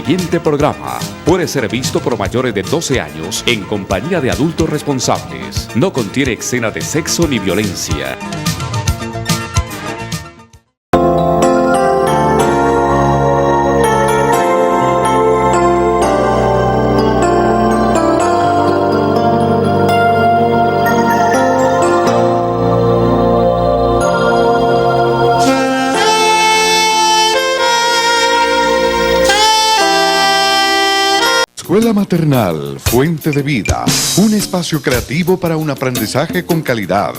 siguiente programa puede ser visto por mayores de 12 años en compañía de adultos responsables. No contiene escena de sexo ni violencia. Escuela Maternal Fuente de Vida, un espacio creativo para un aprendizaje con calidad.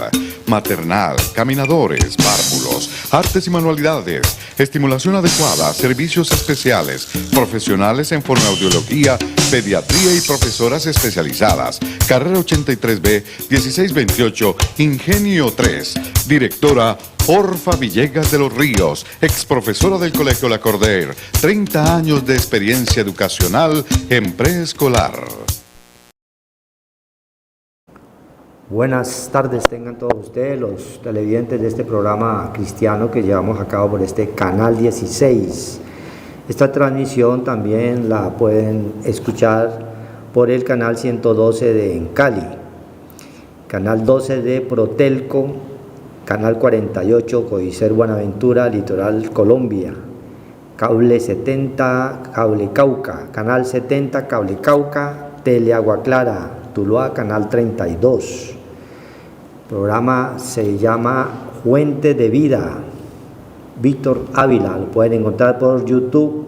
Maternal, caminadores, párvulos, artes y manualidades, estimulación adecuada, servicios especiales, profesionales en fonoaudiología, pediatría y profesoras especializadas. Carrera 83B, 1628, Ingenio 3. Directora Orfa Villegas de los Ríos, exprofesora del Colegio La Corder, 30 años de experiencia educacional en preescolar. Buenas tardes tengan todos ustedes, los televidentes de este programa cristiano que llevamos a cabo por este Canal 16. Esta transmisión también la pueden escuchar por el Canal 112 de en Cali, Canal 12 de Protelco, Canal 48, Codicer Buenaventura, Litoral Colombia, Cable 70, Cable Cauca, Canal 70, Cable Cauca, Tele Agua Clara, Tuluá, Canal 32. El programa se llama Fuente de Vida, Víctor Ávila, lo pueden encontrar por YouTube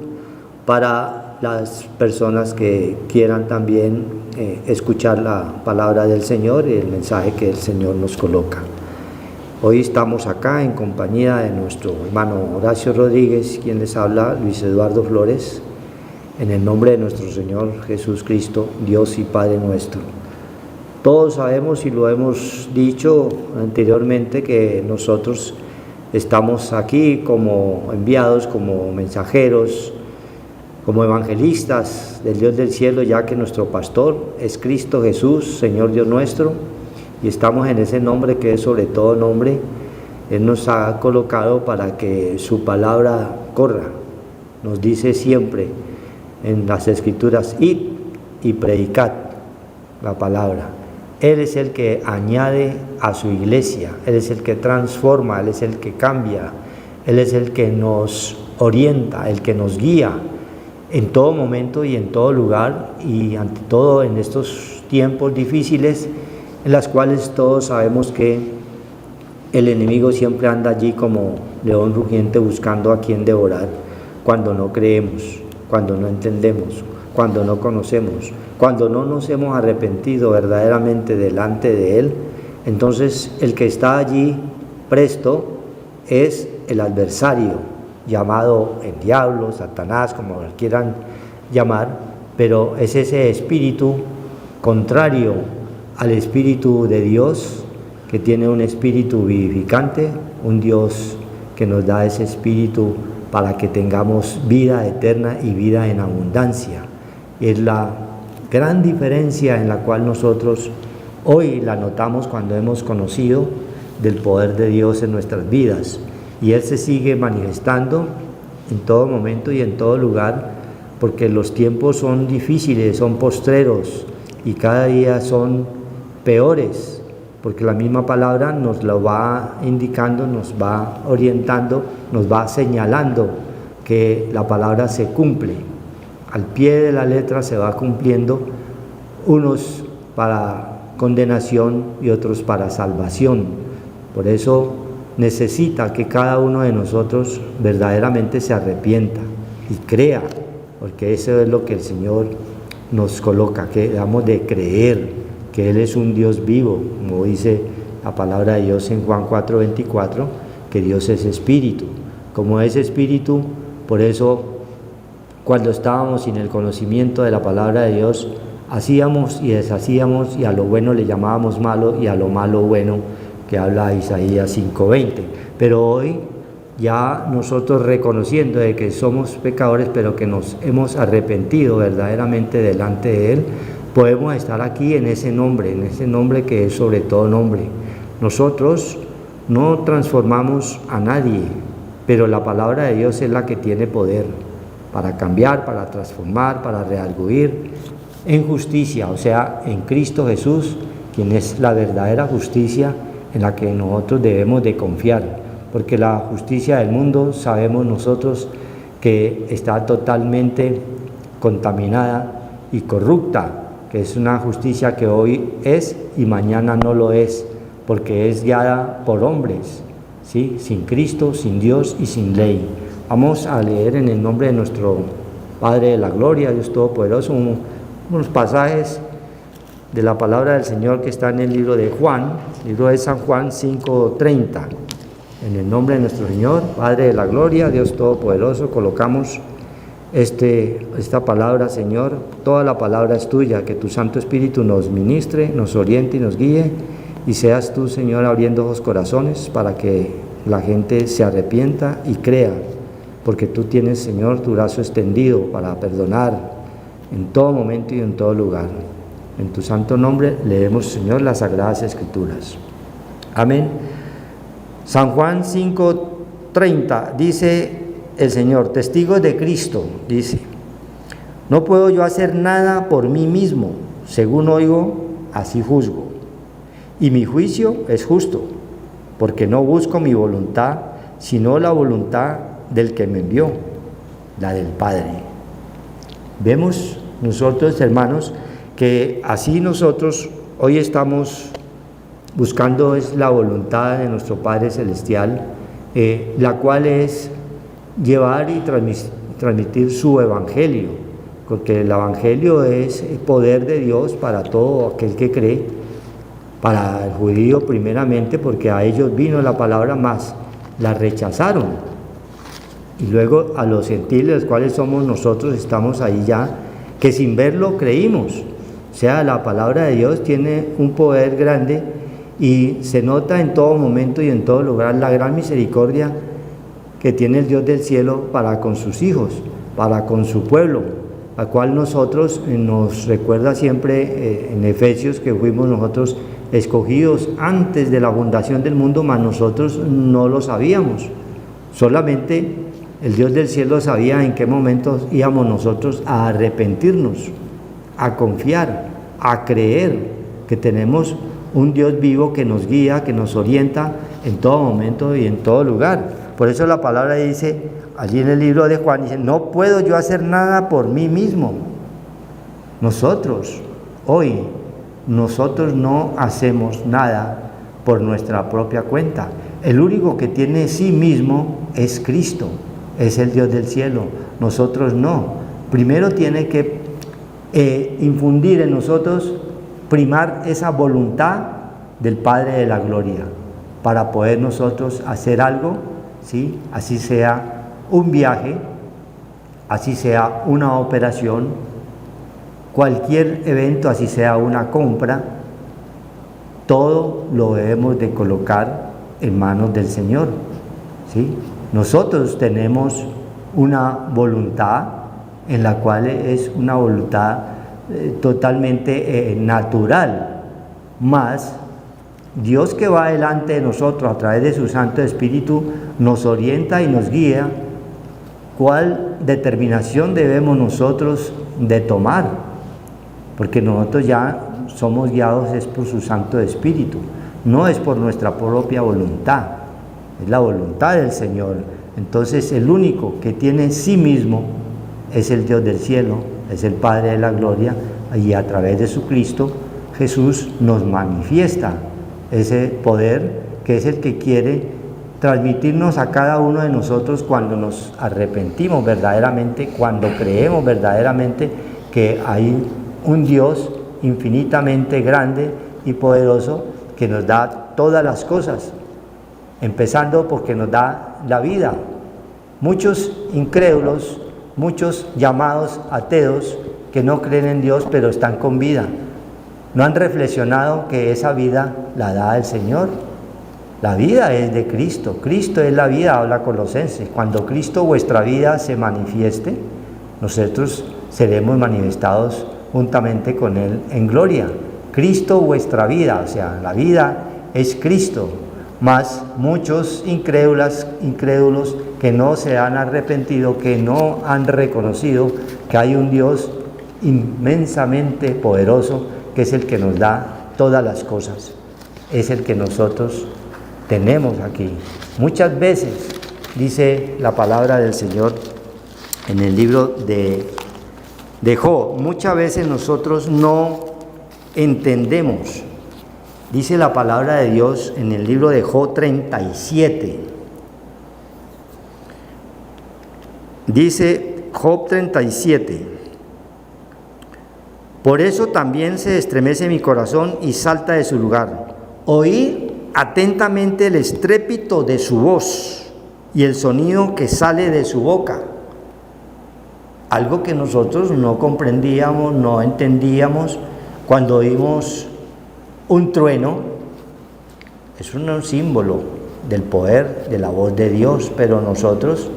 para las personas que quieran también escuchar la palabra del Señor y el mensaje que el Señor nos coloca. Hoy estamos acá en compañía de nuestro hermano Horacio Rodríguez, quien les habla, Luis Eduardo Flores, en el nombre de nuestro Señor Jesús Cristo, Dios y Padre nuestro. Todos sabemos y lo hemos dicho anteriormente que nosotros estamos aquí como enviados, como mensajeros, como evangelistas del Dios del cielo, ya que nuestro pastor es Cristo Jesús, Señor Dios nuestro, y estamos en ese nombre que es sobre todo nombre. Él nos ha colocado para que su palabra corra. Nos dice siempre en las Escrituras, id y predicad la palabra. Él es el que añade a su iglesia, Él es el que transforma, Él es el que cambia, Él es el que nos orienta, el que nos guía en todo momento y en todo lugar, y ante todo en estos tiempos difíciles en las cuales todos sabemos que el enemigo siempre anda allí como león rugiente buscando a quien devorar, cuando no creemos, cuando no entendemos, cuando no conocemos, cuando no nos hemos arrepentido verdaderamente delante de Él. Entonces el que está allí presto es el adversario, llamado el diablo, Satanás, como lo quieran llamar, pero es ese espíritu contrario al Espíritu de Dios, que tiene un espíritu vivificante, un Dios que nos da ese espíritu para que tengamos vida eterna y vida en abundancia. Es la gran diferencia en la cual nosotros hoy la notamos cuando hemos conocido del poder de Dios en nuestras vidas, y Él se sigue manifestando en todo momento y en todo lugar, porque los tiempos son difíciles, son postreros, y cada día son peores, porque la misma palabra nos lo va indicando, nos va orientando, nos va señalando que la palabra se cumple. Al pie de la letra se va cumpliendo, unos para condenación y otros para salvación. Por eso necesita que cada uno de nosotros verdaderamente se arrepienta y crea, porque eso es lo que el Señor nos coloca, que debamos de creer que Él es un Dios vivo, como dice la palabra de Dios en Juan 4:24, que Dios es espíritu. Como es espíritu, por eso cuando estábamos sin el conocimiento de la palabra de Dios, hacíamos y deshacíamos, y a lo bueno le llamábamos malo y a lo malo bueno, que habla Isaías 5:20. Pero hoy ya nosotros reconociendo de que somos pecadores, pero que nos hemos arrepentido verdaderamente delante de Él, podemos estar aquí en ese nombre que es sobre todo nombre. Nosotros no transformamos a nadie, pero la palabra de Dios es la que tiene poder. para cambiar, para transformar, para redarguir en justicia, o sea, en Cristo Jesús, quien es la verdadera justicia en la que nosotros debemos de confiar, porque la justicia del mundo sabemos nosotros que está totalmente contaminada y corrupta, que es una justicia que hoy es y mañana no lo es, porque es guiada por hombres, ¿sí? Sin Cristo, sin Dios y sin ley. Vamos a leer en el nombre de nuestro Padre de la Gloria, Dios Todopoderoso, unos pasajes de la palabra del Señor que está en el libro de Juan, libro de San Juan 5:30. En el nombre de nuestro Señor, Padre de la Gloria, Dios Todopoderoso, colocamos esta palabra, Señor. Toda la palabra es tuya, que tu Santo Espíritu nos ministre, nos oriente y nos guíe, y seas tú, Señor, abriendo los corazones para que la gente se arrepienta y crea, porque tú tienes, Señor, tu brazo extendido para perdonar en todo momento y en todo lugar. En tu santo nombre leemos, Señor, las Sagradas Escrituras. Amén. San Juan 5:30 dice el Señor, testigos de Cristo, dice: no puedo yo hacer nada por mí mismo, según oigo, así juzgo. Y mi juicio es justo, porque no busco mi voluntad, sino la voluntad del que me envió, la del Padre. Vemos nosotros, hermanos, que así nosotros hoy estamos buscando es la voluntad de nuestro Padre Celestial, la cual es llevar y transmitir su Evangelio, porque el Evangelio es el poder de Dios para todo aquel que cree, para el judío primeramente, porque a ellos vino la palabra, más la rechazaron, y luego a los gentiles, los cuales somos nosotros, estamos ahí ya, que sin verlo creímos. O sea, la palabra de Dios tiene un poder grande y se nota en todo momento y en todo lugar la gran misericordia que tiene el Dios del cielo para con sus hijos, para con su pueblo, a cual nosotros nos recuerda siempre en Efesios que fuimos nosotros escogidos antes de la fundación del mundo, mas nosotros no lo sabíamos. Solamente el Dios del cielo sabía en qué momentos íbamos nosotros a arrepentirnos, a confiar, a creer que tenemos un Dios vivo que nos guía, que nos orienta en todo momento y en todo lugar. Por eso la palabra dice, allí en el libro de Juan, dice: no puedo yo hacer nada por mí mismo. Nosotros, hoy, nosotros no hacemos nada por nuestra propia cuenta. El único que tiene sí mismo es Cristo, es el Dios del cielo. Nosotros no. Primero tiene que infundir en nosotros, primar esa voluntad del Padre de la Gloria, para poder nosotros hacer algo, ¿sí? Así sea un viaje, así sea una operación, cualquier evento, así sea una compra, todo lo debemos de colocar en manos del Señor, ¿sí? Nosotros tenemos una voluntad en la cual es una voluntad totalmente natural, más Dios que va delante de nosotros a través de su Santo Espíritu nos orienta y nos guía cuál determinación debemos nosotros de tomar, porque nosotros ya somos guiados es por su Santo Espíritu, no es por nuestra propia voluntad, es la voluntad del Señor. Entonces el único que tiene en sí mismo es el Dios del cielo, es el Padre de la Gloria, y a través de su Cristo Jesús nos manifiesta ese poder que es el que quiere transmitirnos a cada uno de nosotros cuando nos arrepentimos verdaderamente, cuando creemos verdaderamente que hay un Dios infinitamente grande y poderoso que nos da todas las cosas, empezando porque nos da la vida. Muchos incrédulos, muchos llamados ateos que no creen en Dios pero están con vida, no han reflexionado que esa vida la da el Señor. La vida es de Cristo, Cristo es la vida, habla Colosenses. Cuando Cristo vuestra vida se manifieste, nosotros seremos manifestados juntamente con Él en gloria. Cristo vuestra vida, o sea, la vida es Cristo, mas muchos incrédulos que no se han arrepentido, que no han reconocido que hay un Dios inmensamente poderoso, que es el que nos da todas las cosas, es el que nosotros tenemos aquí. Muchas veces dice la palabra del Señor en el libro de Job, muchas veces nosotros no entendemos. Dice la palabra de Dios en el libro de Job 37. Dice Job 37: por eso también se estremece mi corazón y salta de su lugar. Oí atentamente el estrépito de su voz y el sonido que sale de su boca. Algo que nosotros no comprendíamos, no entendíamos. Cuando oímos un trueno, es un símbolo del poder de la voz de Dios, pero nosotros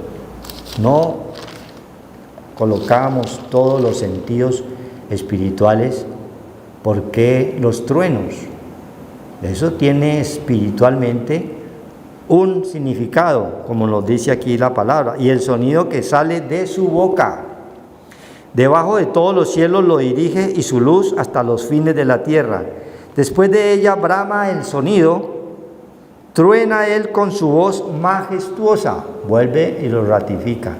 no colocamos todos los sentidos espirituales. ¿Por qué los truenos? Eso tiene espiritualmente un significado, como nos dice aquí la palabra, y el sonido que sale de su boca. Debajo de todos los cielos lo dirige y su luz hasta los fines de la tierra. Después de ella brama el sonido, truena él con su voz majestuosa. Vuelve y lo ratifica.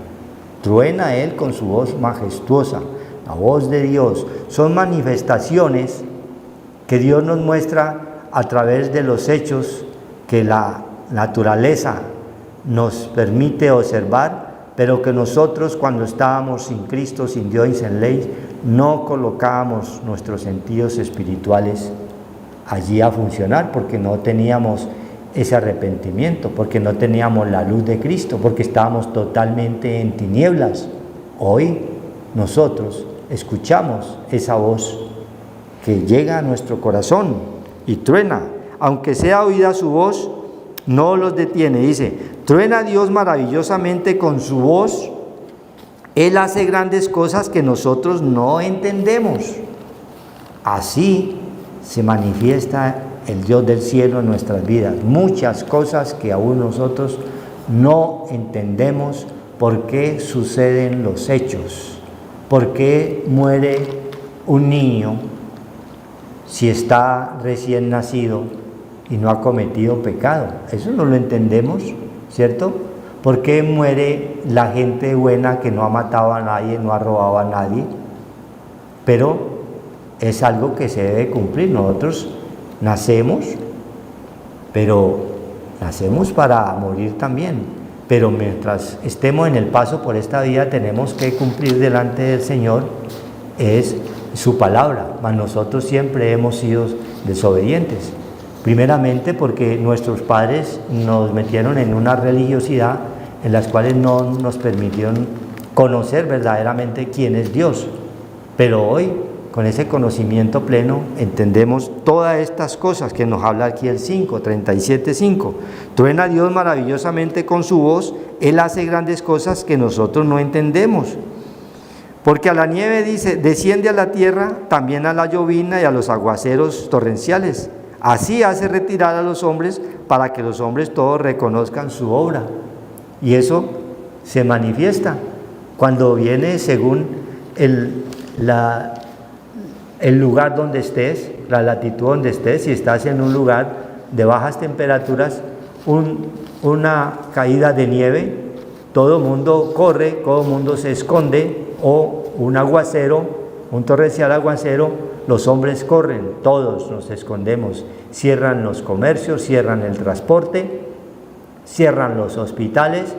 Truena él con su voz majestuosa. La voz de Dios. Son manifestaciones que Dios nos muestra a través de los hechos que la naturaleza nos permite observar, pero que nosotros, cuando estábamos sin Cristo, sin Dios y sin ley, no colocábamos nuestros sentidos espirituales allí a funcionar, porque no teníamos ese arrepentimiento, porque no teníamos la luz de Cristo, porque estábamos totalmente en tinieblas. Hoy nosotros escuchamos esa voz que llega a nuestro corazón y truena. Aunque sea oída su voz, no los detiene. Dice: truena Dios maravillosamente con su voz. Él hace grandes cosas que nosotros no entendemos. Así se manifiesta el Dios del cielo en nuestras vidas. Muchas cosas que aún nosotros no entendemos. ¿Por qué suceden los hechos? ¿Por qué muere un niño si está recién nacido y no ha cometido pecado? Eso no lo entendemos, ¿cierto? ¿Por qué muere la gente buena que no ha matado a nadie, no ha robado a nadie? Pero es algo que se debe cumplir. Nosotros nacemos, pero nacemos para morir también. Pero mientras estemos en el paso por esta vida, tenemos que cumplir delante del Señor es su palabra, mas nosotros siempre hemos sido desobedientes. Primeramente porque nuestros padres nos metieron en una religiosidad en las cuales no nos permitieron conocer verdaderamente quién es Dios. Pero hoy, con ese conocimiento pleno, entendemos todas estas cosas que nos habla aquí el 37:5. Truena Dios maravillosamente con su voz, Él hace grandes cosas que nosotros no entendemos. Porque a la nieve, dice, desciende a la tierra, también a la llovizna y a los aguaceros torrenciales. Así hace retirar a los hombres, para que los hombres todos reconozcan su obra. Y eso se manifiesta cuando viene según el lugar donde estés, la latitud donde estés. Si estás en un lugar de bajas temperaturas, una caída de nieve, todo el mundo corre, todo el mundo se esconde, o un aguacero, un torrencial aguacero, los hombres corren, todos nos escondemos, cierran los comercios, cierran el transporte, cierran los hospitales,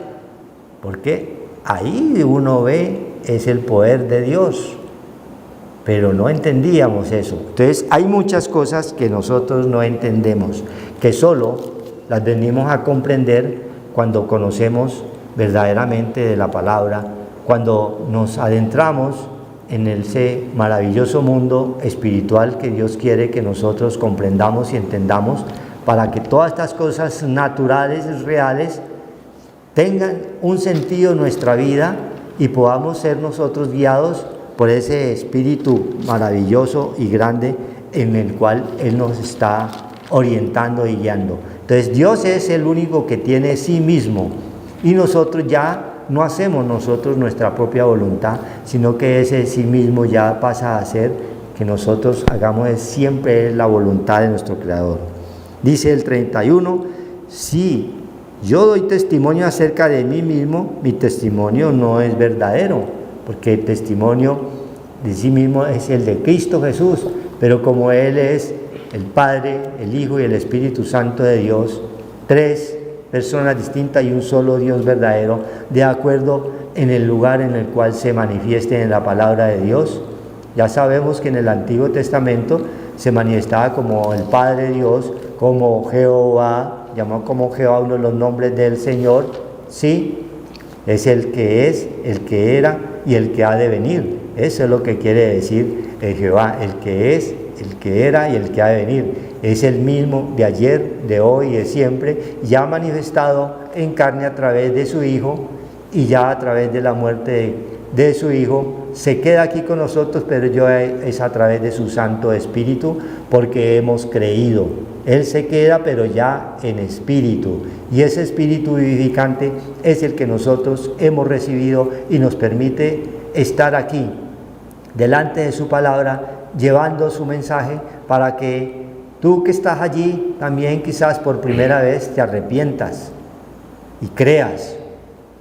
porque ahí uno ve es el poder de Dios, pero no entendíamos eso. Entonces hay muchas cosas que nosotros no entendemos, que solo las venimos a comprender cuando conocemos verdaderamente de la palabra, cuando nos adentramos en ese maravilloso mundo espiritual que Dios quiere que nosotros comprendamos y entendamos, para que todas estas cosas naturales, reales, tengan un sentido en nuestra vida y podamos ser nosotros guiados por ese espíritu maravilloso y grande en el cual Él nos está orientando y guiando. Entonces Dios es el único que tiene sí mismo Y nosotros ya no hacemos nosotros nuestra propia voluntad, sino que ese sí mismo ya pasa a ser que nosotros hagamos siempre la voluntad de nuestro Creador. Dice el 31, si yo doy testimonio acerca de mí mismo, mi testimonio no es verdadero, porque el testimonio de sí mismo es el de Cristo Jesús, pero como Él es el Padre, el Hijo y el Espíritu Santo de Dios, tres personas distintas y un solo Dios verdadero, de acuerdo en el lugar en el cual se manifieste en la palabra de Dios. Ya sabemos que en el Antiguo Testamento se manifestaba como el Padre Dios, como Jehová, llamó como Jehová uno de los nombres del Señor, sí, es el que era y el que ha de venir. Eso es lo que quiere decir Jehová, el que es, el que era y el que ha de venir. Es el mismo de ayer, de hoy y de siempre, ya manifestado en carne a través de su Hijo, y ya a través de la muerte de su Hijo se queda aquí con nosotros, pero es a través de su Santo Espíritu, porque hemos creído. Él se queda, pero ya en espíritu, y ese espíritu vivificante es el que nosotros hemos recibido y nos permite estar aquí delante de su palabra, llevando su mensaje, para que tú que estás allí también quizás por primera vez te arrepientas y creas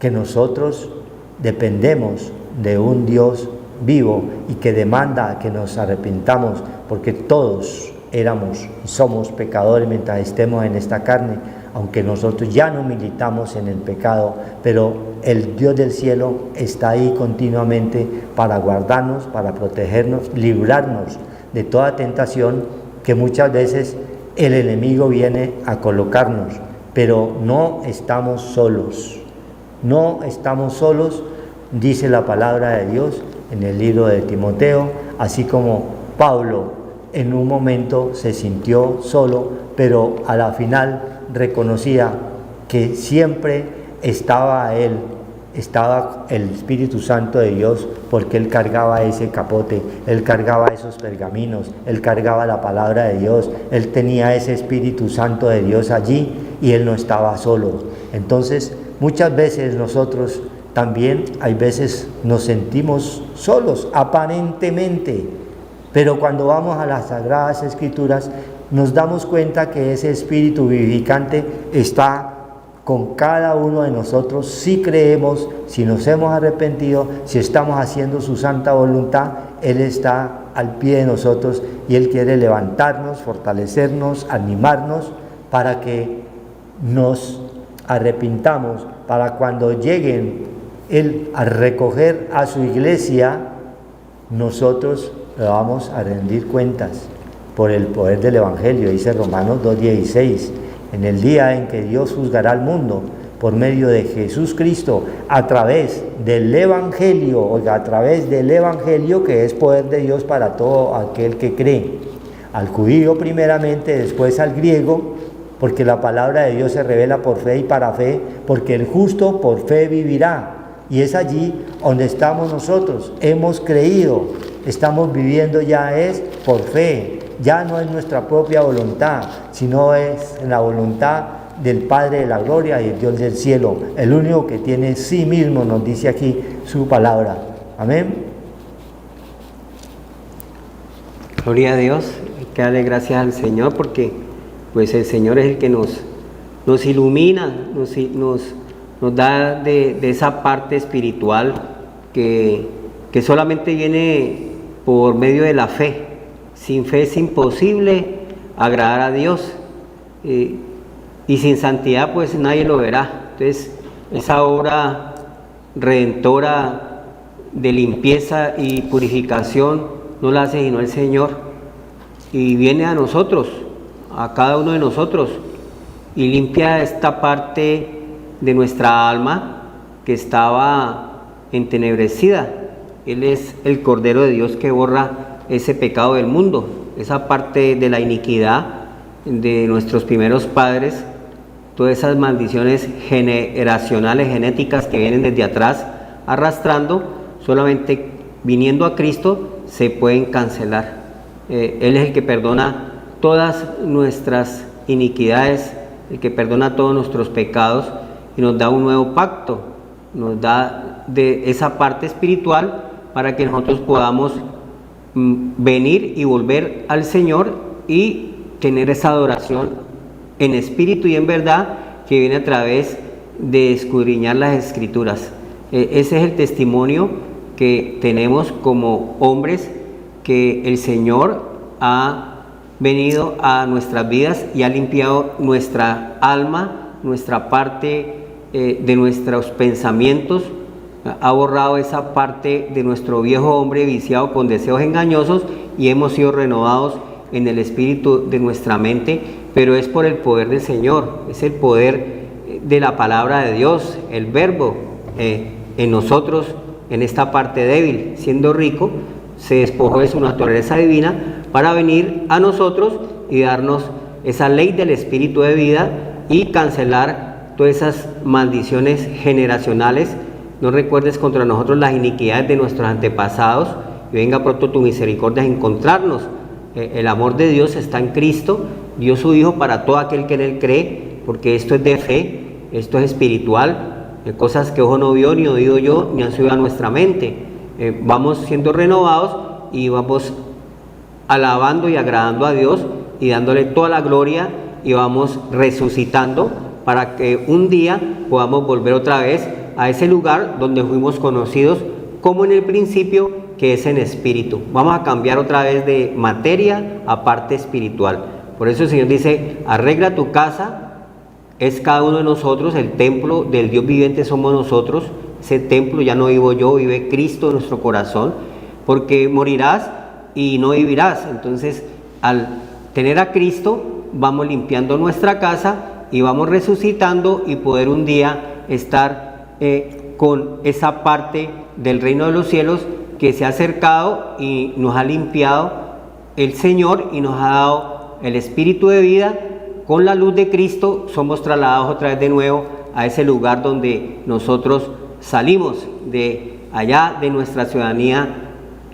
que nosotros dependemos de un Dios vivo y que demanda que nos arrepintamos, porque todos éramos y somos pecadores mientras estemos en esta carne, aunque nosotros ya no militamos en el pecado, pero el Dios del cielo está ahí continuamente para guardarnos, para protegernos, librarnos de toda tentación que muchas veces el enemigo viene a colocarnos, pero no estamos solos. No estamos solos, dice la palabra de Dios en el libro de Timoteo, así como Pablo en un momento se sintió solo, pero a la final reconocía que siempre estaba él, estaba el Espíritu Santo de Dios, porque él cargaba ese capote, él cargaba esos pergaminos, él cargaba la palabra de Dios, él tenía ese Espíritu Santo de Dios allí y él no estaba solo. Entonces, muchas veces nosotros también, hay veces nos sentimos solos, aparentemente, pero cuando vamos a las Sagradas Escrituras, nos damos cuenta que ese Espíritu vivificante está con cada uno de nosotros, si creemos, si nos hemos arrepentido, si estamos haciendo su santa voluntad. Él está al pie de nosotros y Él quiere levantarnos, fortalecernos, animarnos, para que nos arrepintamos, para cuando lleguen Él a recoger a su iglesia, nosotros le vamos a rendir cuentas por el poder del Evangelio. Dice Romanos 2:16, en el día en que Dios juzgará al mundo por medio de Jesús Cristo, a través del Evangelio, oiga, a través del Evangelio, que es poder de Dios para todo aquel que cree, al judío primeramente, después al griego, porque la palabra de Dios se revela por fe y para fe, porque el justo por fe vivirá. Y es allí donde estamos nosotros, hemos creído, estamos viviendo ya es por fe, ya no es nuestra propia voluntad, sino es la voluntad del Padre de la gloria y el Dios del cielo, el único que tiene sí mismo, nos dice aquí su palabra. Amén. Gloria a Dios, hay que darle gracias al Señor, porque pues el Señor es el que nos ilumina, nos da de esa parte espiritual que solamente viene por medio de la fe. Sin fe es imposible agradar a Dios, y sin santidad pues nadie lo verá. Entonces esa obra redentora de limpieza y purificación no la hace sino el Señor, y viene a nosotros, a cada uno de nosotros, y limpia esta parte de nuestra alma que estaba entenebrecida. Él es el Cordero de Dios que borra ese pecado del mundo, esa parte de la iniquidad de nuestros primeros padres, todas esas maldiciones generacionales, genéticas que vienen desde atrás arrastrando, solamente viniendo a Cristo se pueden cancelar. Él es el que perdona todas nuestras iniquidades, el que perdona todos nuestros pecados, y nos da un nuevo pacto, nos da de esa parte espiritual para que nosotros podamos venir y volver al Señor y tener esa adoración en espíritu y en verdad que viene a través de escudriñar las Escrituras. Ese es el testimonio que tenemos como hombres, que el Señor ha venido a nuestras vidas y ha limpiado nuestra alma, nuestra parte de nuestros pensamientos, ha borrado esa parte de nuestro viejo hombre viciado con deseos engañosos y hemos sido renovados en el espíritu de nuestra mente, pero es por el poder del Señor, es el poder de la palabra de Dios, el verbo en nosotros, en esta parte débil, siendo rico, se despojó de su naturaleza divina para venir a nosotros y darnos esa ley del espíritu de vida y cancelar todas esas maldiciones generacionales. No recuerdes contra nosotros las iniquidades de nuestros antepasados y venga pronto tu misericordia a encontrarnos. El amor de Dios está en Cristo, dio su Hijo para todo aquel que en Él cree, porque esto es de fe, esto es espiritual, cosas que ojo no vio, ni oído yo, ni han subido a nuestra mente. Vamos siendo renovados y vamos alabando y agradando a Dios y dándole toda la gloria y vamos resucitando para que un día podamos volver otra vez a ese lugar donde fuimos conocidos como en el principio, que es en espíritu. Vamos a cambiar otra vez de materia a parte espiritual. Por eso el Señor dice, arregla tu casa, es cada uno de nosotros, el templo del Dios viviente somos nosotros, ese templo ya no vivo yo, vive Cristo en nuestro corazón, porque morirás y no vivirás. Entonces, al tener a Cristo, vamos limpiando nuestra casa y vamos resucitando y poder un día estar con esa parte del reino de los cielos que se ha acercado y nos ha limpiado el Señor y nos ha dado el espíritu de vida. Con la luz de Cristo somos trasladados otra vez de nuevo a ese lugar donde nosotros salimos de allá de nuestra ciudadanía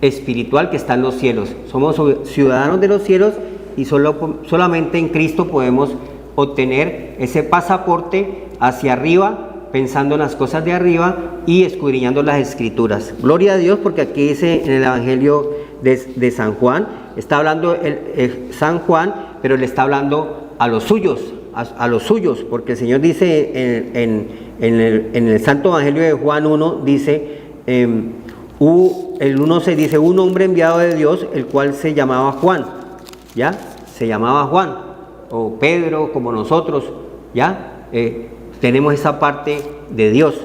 espiritual que está en los cielos. Somos ciudadanos de los cielos y solamente en Cristo podemos obtener ese pasaporte hacia arriba, pensando en las cosas de arriba y escudriñando las Escrituras. Gloria a Dios, porque aquí dice en el Evangelio de San Juan, está hablando San Juan, pero le está hablando a los suyos, porque el Señor dice en el Santo Evangelio de Juan 1, dice, el 1:6 dice, un hombre enviado de Dios, el cual se llamaba Juan, ¿ya? Se llamaba Juan, o Pedro, como nosotros, ¿ya? Tenemos esa parte de Dios,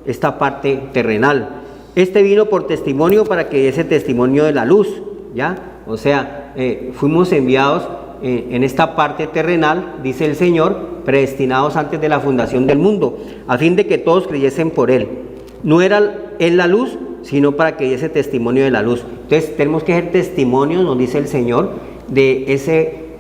esta parte terrenal. Este vino por testimonio para que diese testimonio de la luz, ¿ya? O sea, fuimos enviados en esta parte terrenal, dice el Señor, predestinados antes de la fundación del mundo, a fin de que todos creyesen por Él. No era Él la luz, sino para que diese testimonio de la luz. Entonces tenemos que ser testimonios, nos dice el Señor, de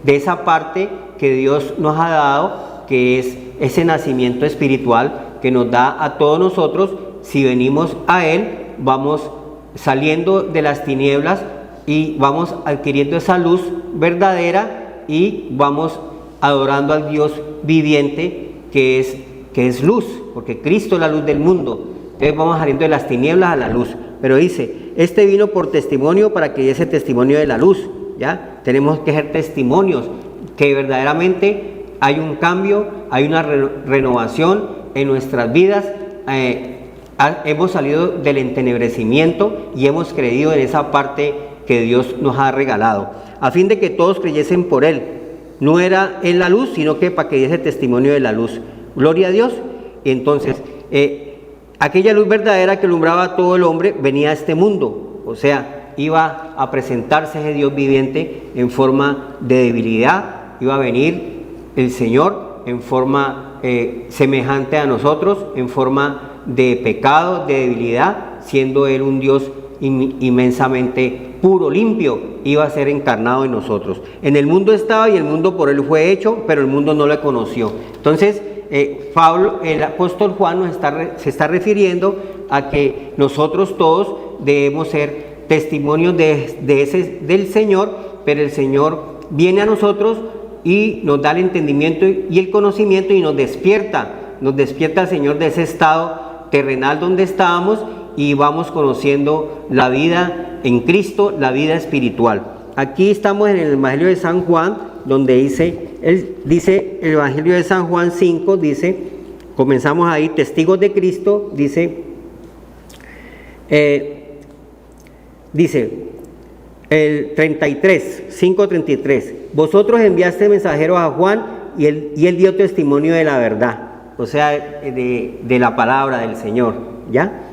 esa parte que Dios nos ha dado, que es ese nacimiento espiritual que nos da a todos nosotros. Si venimos a Él, vamos saliendo de las tinieblas y vamos adquiriendo esa luz verdadera y vamos adorando al Dios viviente que es luz, porque Cristo es la luz del mundo. Entonces vamos saliendo de las tinieblas a la luz. Pero dice, este vino por testimonio para que diese testimonio de la luz, ¿ya? Tenemos que ser testimonios que verdaderamente hay un cambio, hay una renovación en nuestras vidas. Hemos salido del entenebrecimiento y hemos creído en esa parte que Dios nos ha regalado, a fin de que todos creyesen por Él. No era en la luz, sino que para que diese testimonio de la luz. Gloria a Dios. Y entonces, aquella luz verdadera que alumbraba a todo el hombre venía a este mundo, o sea, iba a presentarse ese Dios viviente en forma de debilidad, iba a venir el Señor en forma semejante a nosotros, en forma de pecado, de debilidad, siendo Él un Dios inmensamente puro, limpio, iba a ser encarnado en nosotros. En el mundo estaba y el mundo por Él fue hecho, pero el mundo no le conoció. Entonces, Pablo, el apóstol Juan se está refiriendo a que nosotros todos debemos ser testimonios del Señor, pero el Señor viene a nosotros y nos da el entendimiento y el conocimiento y nos despierta Nos despierta el Señor de ese estado terrenal donde estábamos y vamos conociendo la vida en Cristo, la vida espiritual. Aquí estamos en el Evangelio de San Juan, donde dice el Evangelio de San Juan 5, comenzamos ahí, testigos de Cristo, dice el 33, 5:33, vosotros enviaste mensajeros a Juan y él dio testimonio de la verdad, o sea, de la palabra del Señor, ¿ya?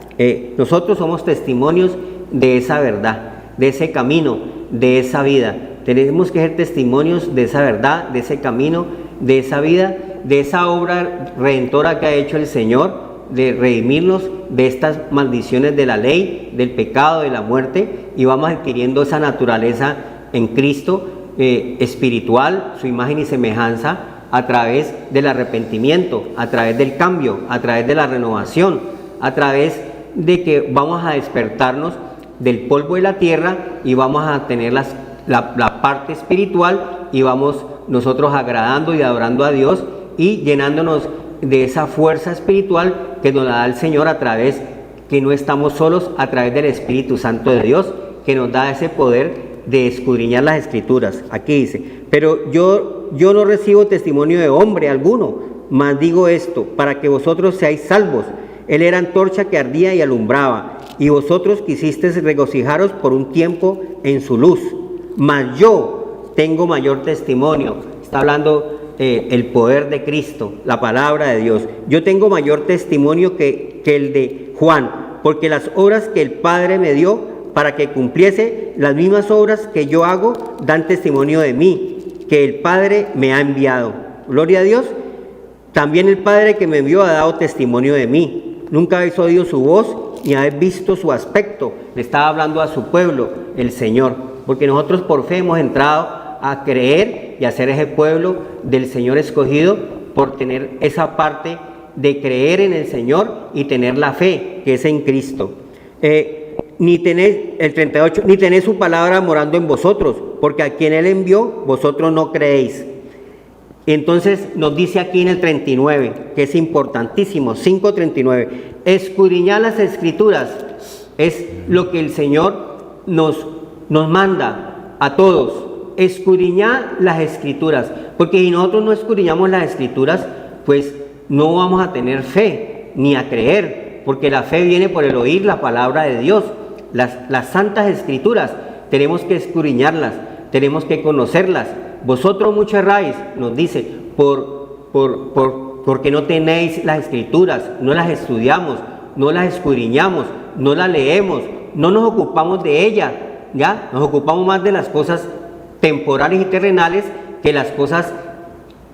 Nosotros somos testimonios de esa verdad, de ese camino, de esa vida. Tenemos que ser testimonios de esa verdad, de ese camino, de esa vida, de esa obra redentora que ha hecho el Señor, de redimirnos de estas maldiciones de la ley, del pecado, de la muerte, y vamos adquiriendo esa naturaleza en Cristo espiritual, su imagen y semejanza, a través del arrepentimiento, a través del cambio, a través de la renovación, a través de que vamos a despertarnos del polvo de la tierra y vamos a tener la parte espiritual y vamos nosotros agradando y adorando a Dios y llenándonos de esa fuerza espiritual que nos la da el Señor a través, que no estamos solos, a través del Espíritu Santo de Dios, que nos da ese poder de escudriñar las Escrituras. Aquí dice, pero yo no recibo testimonio de hombre alguno, mas digo esto, para que vosotros seáis salvos. Él era antorcha que ardía y alumbraba, y vosotros quisisteis regocijaros por un tiempo en su luz. Mas yo tengo mayor testimonio. Está hablando el poder de Cristo, la palabra de Dios. Yo tengo mayor testimonio que el de Juan, porque las obras que el Padre me dio para que cumpliese, las mismas obras que yo hago, dan testimonio de mí, que el Padre me ha enviado. Gloria a Dios. También el Padre que me envió ha dado testimonio de mí. Nunca habéis oído su voz ni habéis visto su aspecto. Le estaba hablando a su pueblo, el Señor, porque nosotros por fe hemos entrado a creer y a ser ese pueblo del Señor escogido por tener esa parte de creer en el Señor y tener la fe que es en Cristo. Ni tenéis, el 38, ni tenéis su palabra morando en vosotros, porque a quien Él envió, vosotros no creéis. Entonces nos dice aquí en el 39, que es importantísimo, 5:39, escudriñad las Escrituras, es lo que el Señor nos manda a todos, escudriñad las Escrituras, porque si nosotros no escudriñamos las Escrituras, pues no vamos a tener fe, ni a creer, porque la fe viene por el oír la palabra de Dios. Las santas Escrituras, tenemos que escudriñarlas, tenemos que conocerlas. Vosotros mucho erráis, nos dice, porque no tenéis las Escrituras, no las estudiamos, no las escudriñamos, no las leemos, no nos ocupamos de ellas, ¿ya? Nos ocupamos más de las cosas temporales y terrenales que las cosas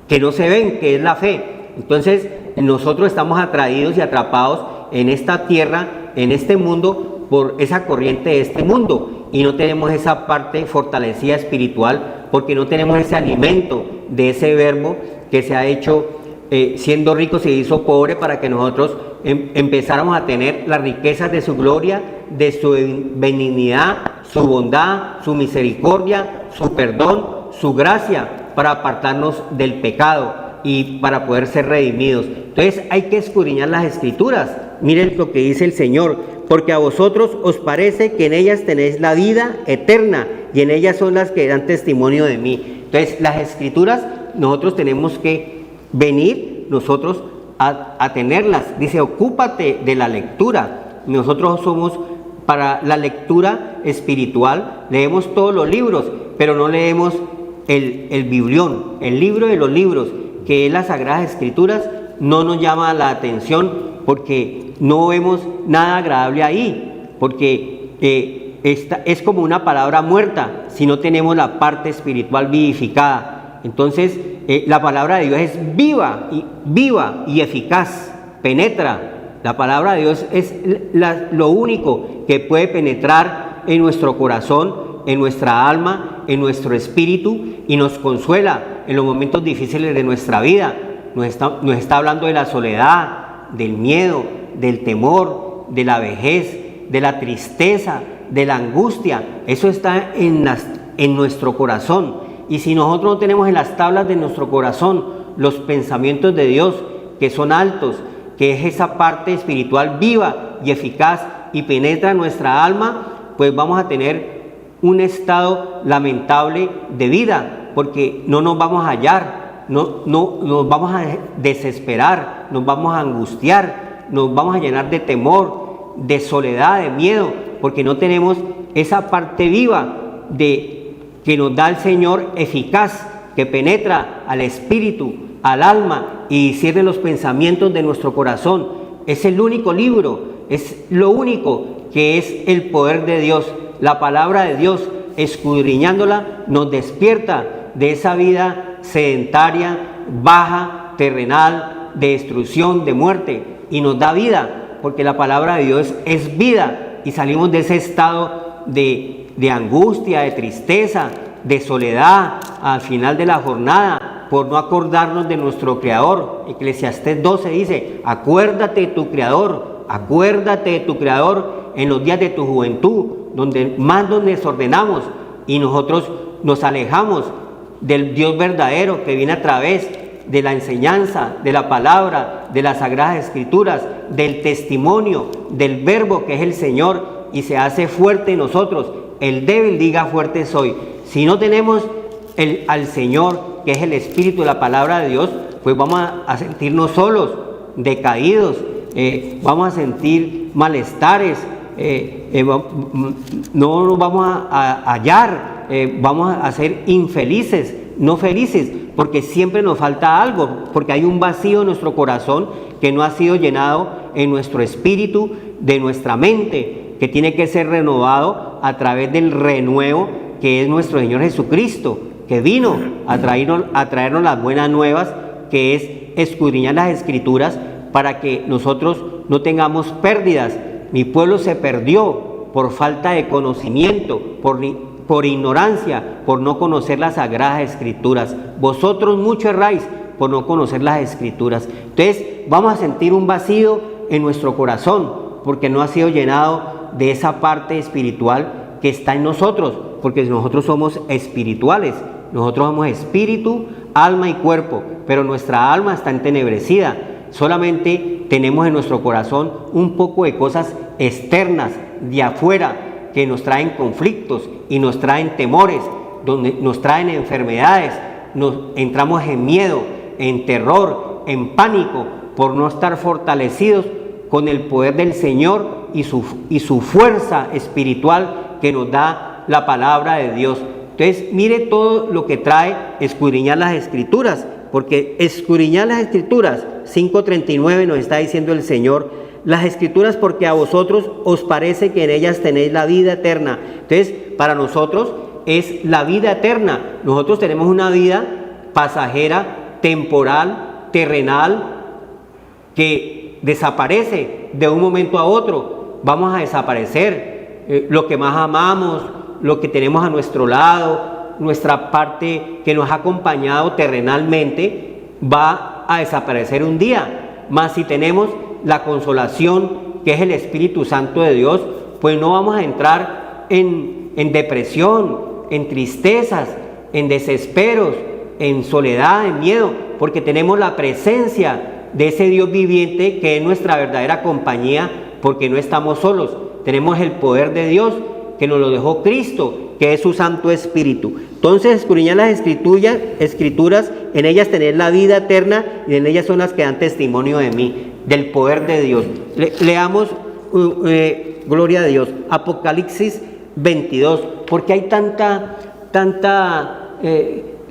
que no se ven, que es la fe. Entonces, nosotros estamos atraídos y atrapados en esta tierra, en este mundo, por esa corriente de este mundo, y no tenemos esa parte fortalecida espiritual, porque no tenemos ese alimento de ese verbo que se ha hecho, siendo rico se hizo pobre, para que nosotros empezáramos a tener las riquezas de su gloria, de su benignidad, su bondad, su misericordia, su perdón, su gracia, para apartarnos del pecado y para poder ser redimidos. Entonces hay que escudriñar las Escrituras. Miren lo que dice el Señor, porque a vosotros os parece que en ellas tenéis la vida eterna, y en ellas son las que dan testimonio de mí. Entonces las Escrituras, nosotros tenemos que venir nosotros a tenerlas. Dice, ocúpate de la lectura. Nosotros somos para la lectura espiritual, leemos todos los libros, pero no leemos el biblión, el libro de los libros, que es las Sagradas Escrituras. No nos llama la atención porque no vemos nada agradable ahí, porque es como una palabra muerta si no tenemos la parte espiritual vivificada. Entonces la palabra de Dios es viva y eficaz, penetra. La palabra de Dios es lo único que puede penetrar en nuestro corazón, en nuestra alma, en nuestro espíritu, y nos consuela en los momentos difíciles de nuestra vida. Nos está hablando de la soledad, del miedo, del temor, de la vejez, de la tristeza, de la angustia. Eso está en nuestro corazón. Y si nosotros no tenemos en las tablas de nuestro corazón los pensamientos de Dios, que son altos, que es esa parte espiritual viva y eficaz y penetra nuestra alma, pues vamos a tener un estado lamentable de vida, porque no nos vamos a hallar, no nos vamos a desesperar, nos vamos a angustiar, nos vamos a llenar de temor, de soledad, de miedo, porque no tenemos esa parte viva que nos da el Señor eficaz, que penetra al espíritu, al alma y discierne los pensamientos de nuestro corazón. Es el único libro, es lo único que es el poder de Dios. La palabra de Dios, escudriñándola, nos despierta de esa vida sedentaria, baja, terrenal, de destrucción, de muerte, y nos da vida, porque la palabra de Dios es vida, y salimos de ese estado de angustia, de tristeza, de soledad al final de la jornada, por no acordarnos de nuestro Creador. Eclesiastés 12 dice: acuérdate de tu Creador en los días de tu juventud, donde más nos desordenamos y nosotros nos alejamos del Dios verdadero que viene a través de la enseñanza, de la palabra, de las Sagradas Escrituras, del testimonio, del verbo que es el Señor, y se hace fuerte en nosotros. El débil diga: fuerte soy. Si no tenemos al Señor, que es el Espíritu de la palabra de Dios, pues vamos a sentirnos solos, decaídos, vamos a sentir malestares, no nos vamos a hallar, vamos a ser infelices, no felices, porque siempre nos falta algo, porque hay un vacío en nuestro corazón que no ha sido llenado en nuestro espíritu, de nuestra mente, que tiene que ser renovado a través del renuevo que es nuestro Señor Jesucristo, que vino a traernos las buenas nuevas, que es escudriñar las Escrituras para que nosotros no tengamos pérdidas. Mi pueblo se perdió por falta de conocimiento, por ignorancia, por no conocer las Sagradas Escrituras. Vosotros mucho erráis por no conocer las Escrituras. Entonces vamos a sentir un vacío en nuestro corazón, porque no ha sido llenado de esa parte espiritual que está en nosotros, porque nosotros somos espirituales, nosotros somos espíritu, alma y cuerpo, pero nuestra alma está entenebrecida. Solamente tenemos en nuestro corazón un poco de cosas externas, de afuera, que nos traen conflictos y nos traen temores, donde nos traen enfermedades, entramos en miedo, en terror, en pánico, por no estar fortalecidos con el poder del Señor y su fuerza espiritual que nos da la palabra de Dios. Entonces, mire todo lo que trae escudriñar las Escrituras, porque escudriñar las Escrituras, 5:39 nos está diciendo el Señor: las Escrituras, porque a vosotros os parece que en ellas tenéis la vida eterna. Entonces, para nosotros es la vida eterna. Nosotros tenemos una vida pasajera, temporal, terrenal, que desaparece de un momento a otro. Vamos a desaparecer. Lo que más amamos, lo que tenemos a nuestro lado, nuestra parte que nos ha acompañado terrenalmente, va a desaparecer un día. Mas si tenemos la consolación, que es el Espíritu Santo de Dios, pues no vamos a entrar en depresión, en tristezas, en desesperos, en soledad, en miedo, porque tenemos la presencia de ese Dios viviente que es nuestra verdadera compañía, porque no estamos solos. Tenemos el poder de Dios que nos lo dejó Cristo, que es su Santo Espíritu. Entonces, escudriñar las Escrituras, en ellas tener la vida eterna, y en ellas son las que dan testimonio de mí, del poder de Dios. Leamos, gloria a Dios, Apocalipsis 22, porque hay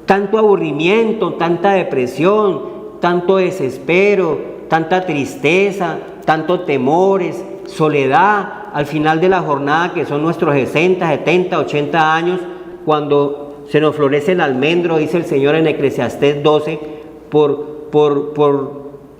tanto aburrimiento, tanta depresión, tanto desespero, tanta tristeza, tantos temores, soledad al final de la jornada, que son nuestros 60, 70, 80 años, cuando se nos florece el almendro, dice el Señor en Eclesiastés 12, por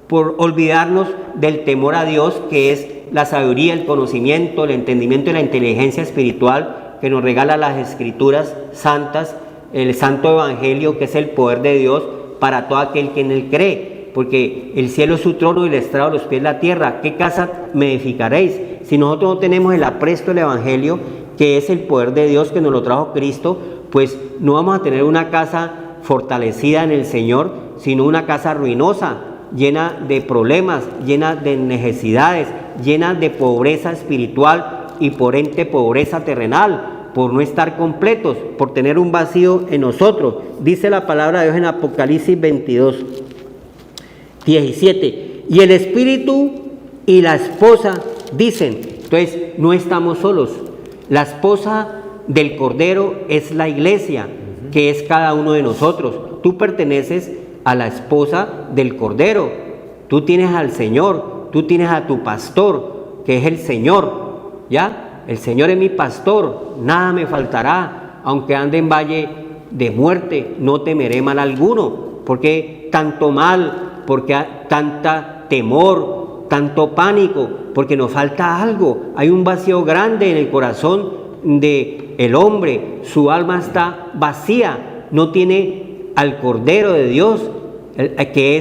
olvidarnos del temor a Dios, que es la sabiduría, el conocimiento, el entendimiento y la inteligencia espiritual que nos regala las Escrituras santas, el Santo Evangelio, que es el poder de Dios para todo aquel que en él cree. Porque el cielo es su trono y el estrado de los pies la tierra. ¿Qué casa me edificaréis? Si nosotros no tenemos el apresto del Evangelio, que es el poder de Dios que nos lo trajo Cristo, pues no vamos a tener una casa fortalecida en el Señor, sino una casa ruinosa, llena de problemas, llena de necesidades, llena de pobreza espiritual y por ende pobreza terrenal, por no estar completos, por tener un vacío en nosotros. Dice la palabra de Dios en Apocalipsis 22, 17, y el espíritu y la esposa dicen, entonces no estamos solos, la esposa del Cordero es la iglesia, que es cada uno de nosotros. Tú perteneces a la esposa del Cordero, tú tienes al Señor, tú tienes a tu pastor, que es el Señor, ¿ya? El Señor es mi pastor, nada me faltará, aunque ande en valle de muerte, no temeré mal alguno. ¿Por qué tanto mal? ¿Por qué tanta temor, tanto pánico? Porque nos falta algo, hay un vacío grande en el corazón del hombre, su alma está vacía, no tiene al Cordero de Dios, que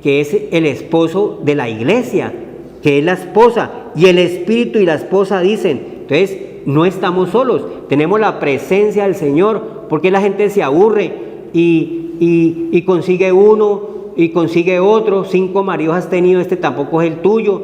es el esposo de la iglesia, que es la esposa, y el espíritu y la esposa dicen. Entonces no estamos solos, tenemos la presencia del Señor. Porque la gente se aburre y consigue uno y consigue otro, 5 maridos has tenido, este tampoco es el tuyo.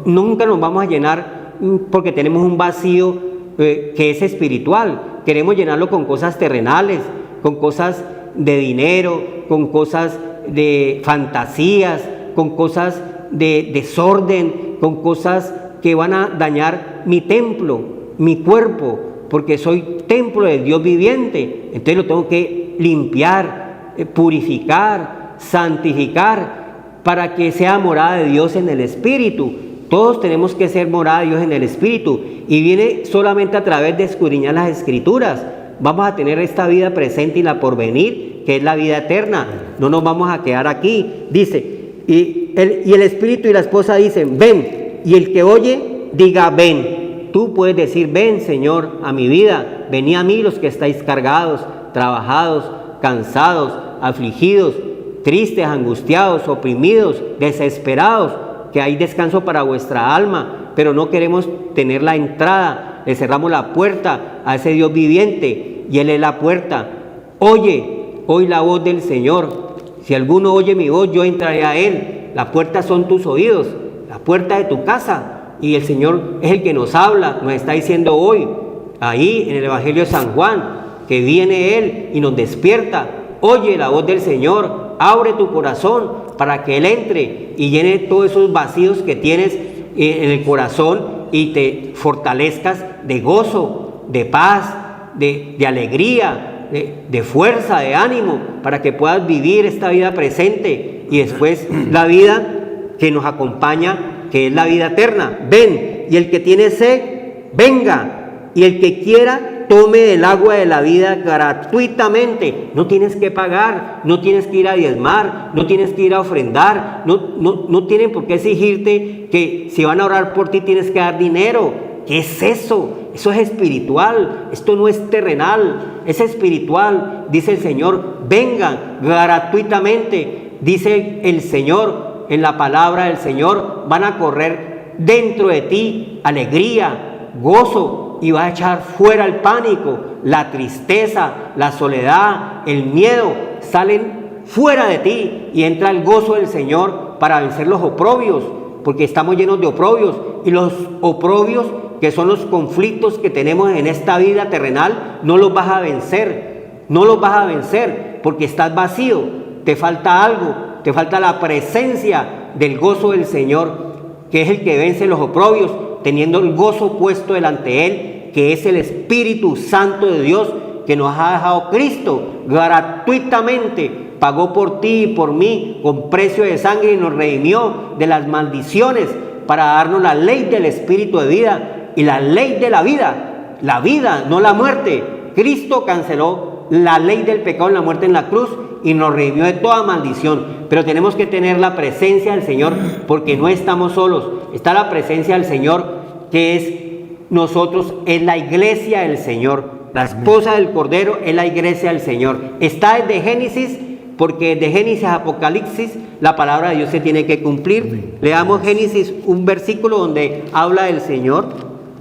Nunca nos vamos a llenar porque tenemos un vacío que es espiritual. Queremos llenarlo con cosas terrenales, con cosas de dinero, con cosas de fantasías, con cosas de desorden, con cosas que van a dañar mi templo, mi cuerpo, porque soy templo del Dios viviente. Entonces lo tengo que limpiar, purificar, santificar, para que sea morada de Dios en el Espíritu. Todos tenemos que ser morada de Dios en el Espíritu, y viene solamente a través de escudriñar las Escrituras. Vamos a tener esta vida presente y la porvenir, que es la vida eterna. No nos vamos a quedar aquí. Dice, y el Espíritu y la esposa dicen, ven. Y el que oye, diga, ven. Tú puedes decir, ven, Señor, a mi vida. Venid a mí los que estáis cargados, trabajados, cansados, afligidos, tristes, angustiados, oprimidos, desesperados, que hay descanso para vuestra alma. Pero no queremos tener la entrada, le cerramos la puerta a ese Dios viviente, y Él es la puerta. Oye la voz del Señor. Si alguno oye mi voz, yo entraré a Él. La puerta son tus oídos, la puerta de tu casa, y el Señor es el que nos habla, nos está diciendo hoy, ahí en el Evangelio de San Juan, que viene Él y nos despierta. Oye la voz del Señor, abre tu corazón para que Él entre y llene todos esos vacíos que tienes en el corazón, y te fortalezcas de gozo, de paz, de alegría, de fuerza, de ánimo, para que puedas vivir esta vida presente y después la vida que nos acompaña, que es la vida eterna. Ven, y el que tiene sed, venga, y el que quiera, tome del agua de la vida gratuitamente. No tienes que pagar, no tienes que ir a diezmar, no tienes que ir a ofrendar, no tienen por qué exigirte que si van a orar por ti tienes que dar dinero. ¿Qué es eso? Eso es espiritual, esto no es terrenal, es espiritual. Dice el Señor, vengan gratuitamente. Dice el Señor, en la palabra del Señor, van a correr dentro de ti alegría, gozo, y va a echar fuera el pánico, la tristeza, la soledad, el miedo, salen fuera de ti y entra el gozo del Señor para vencer los oprobios, porque estamos llenos de oprobios, y los oprobios, que son los conflictos que tenemos en esta vida terrenal, no los vas a vencer, no los vas a vencer, porque estás vacío, te falta algo, te falta la presencia del gozo del Señor, que es el que vence los oprobios, teniendo el gozo puesto delante de Él, que es el Espíritu Santo de Dios, que nos ha dejado Cristo gratuitamente, pagó por ti y por mí con precio de sangre, y nos redimió de las maldiciones para darnos la ley del Espíritu de vida y la ley de la vida, no la muerte. Cristo canceló la ley del pecado y la muerte en la cruz y nos redimió de toda maldición. Pero tenemos que tener la presencia del Señor, porque no estamos solos. Está la presencia del Señor, que es nosotros, es la iglesia del Señor. La esposa del Cordero es la iglesia del Señor. Está desde Génesis, porque de Génesis a Apocalipsis la palabra de Dios se tiene que cumplir. Leamos Génesis, un versículo donde habla del Señor,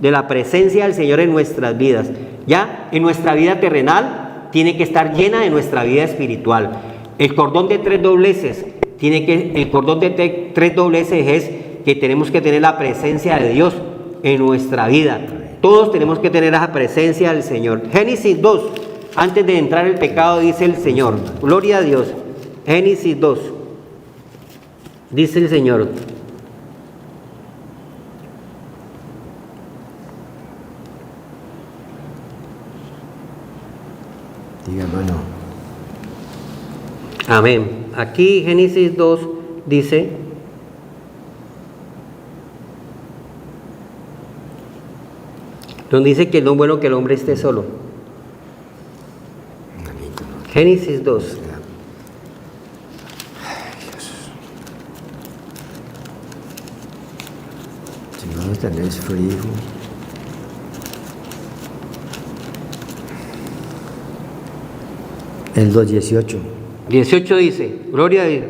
de la presencia del Señor en nuestras vidas. Ya en nuestra vida terrenal tiene que estar llena de nuestra vida espiritual. El cordón de 3 dobleces el cordón de tres dobleces es que tenemos que tener la presencia de Dios en nuestra vida. Todos tenemos que tener esa presencia del Señor. Génesis 2, antes de entrar el pecado, dice el Señor. Gloria a Dios. Génesis 2, dice el Señor. Diga, hermano. Amén. Aquí Génesis 2 dice: donde dice que no es bueno que el hombre esté solo. Génesis 2. Si no tenés frío. El 2:18. 18 dice, gloria a Dios.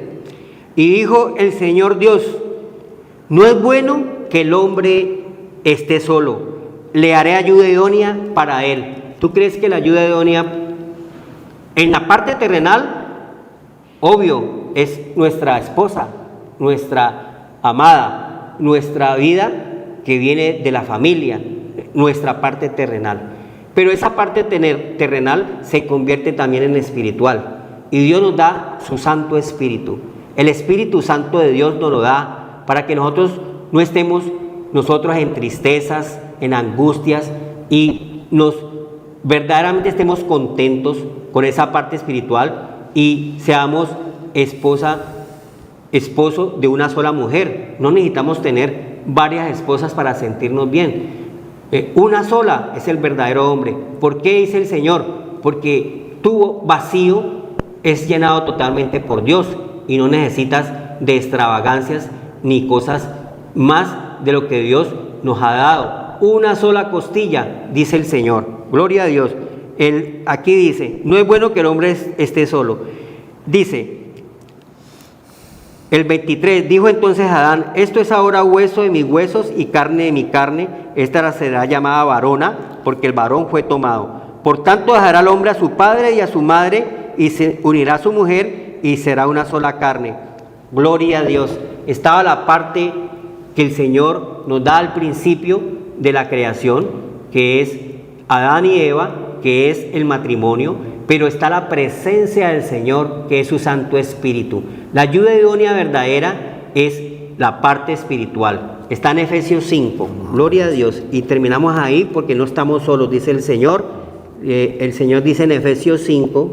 Y dijo el Señor Dios: no es bueno que el hombre esté solo, le haré ayuda idónea para él. ¿Tú crees que la ayuda idónea en la parte terrenal? Obvio, es nuestra esposa, nuestra amada, nuestra vida que viene de la familia, nuestra parte terrenal. Pero esa parte terrenal se convierte también en espiritual. Y Dios nos da su Santo Espíritu. El Espíritu Santo de Dios nos lo da para que nosotros no estemos en tristezas, en angustias, y verdaderamente estemos contentos con esa parte espiritual y seamos esposo de una sola mujer. No necesitamos tener varias esposas para sentirnos bien. Una sola es el verdadero hombre. ¿Por qué dice el Señor? Porque tu vacío es llenado totalmente por Dios y no necesitas de extravagancias ni cosas más de lo que Dios nos ha dado. Una sola costilla, dice el Señor. Gloria a Dios. Aquí dice, no es bueno que el hombre esté solo. Dice, el 23, dijo entonces Adán: esto es ahora hueso de mis huesos y carne de mi carne, esta será llamada varona, porque el varón fue tomado. Por tanto dejará el hombre a su padre y a su madre, y se unirá a su mujer, y será una sola carne. Gloria a Dios. Estaba la parte que el Señor nos da al principio de la creación, que es Adán y Eva, que es el matrimonio, pero está la presencia del Señor, que es su Santo Espíritu. La ayuda idónea verdadera es la parte espiritual. Está en Efesios 5, gloria a Dios. Y terminamos ahí porque no estamos solos, dice el Señor. El Señor dice en Efesios 5,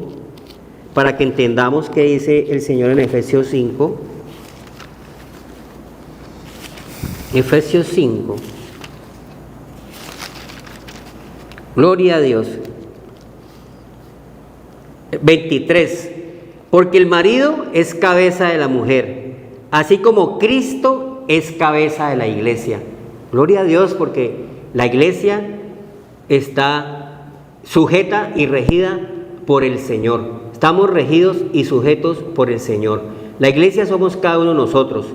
para que entendamos qué dice el Señor en Efesios 5. Efesios 5. Gloria a Dios. 23. Porque el marido es cabeza de la mujer, así como Cristo es cabeza de la iglesia. Gloria a Dios, porque la iglesia está sujeta y regida por el Señor. Estamos regidos y sujetos por el Señor. La iglesia somos cada uno de nosotros,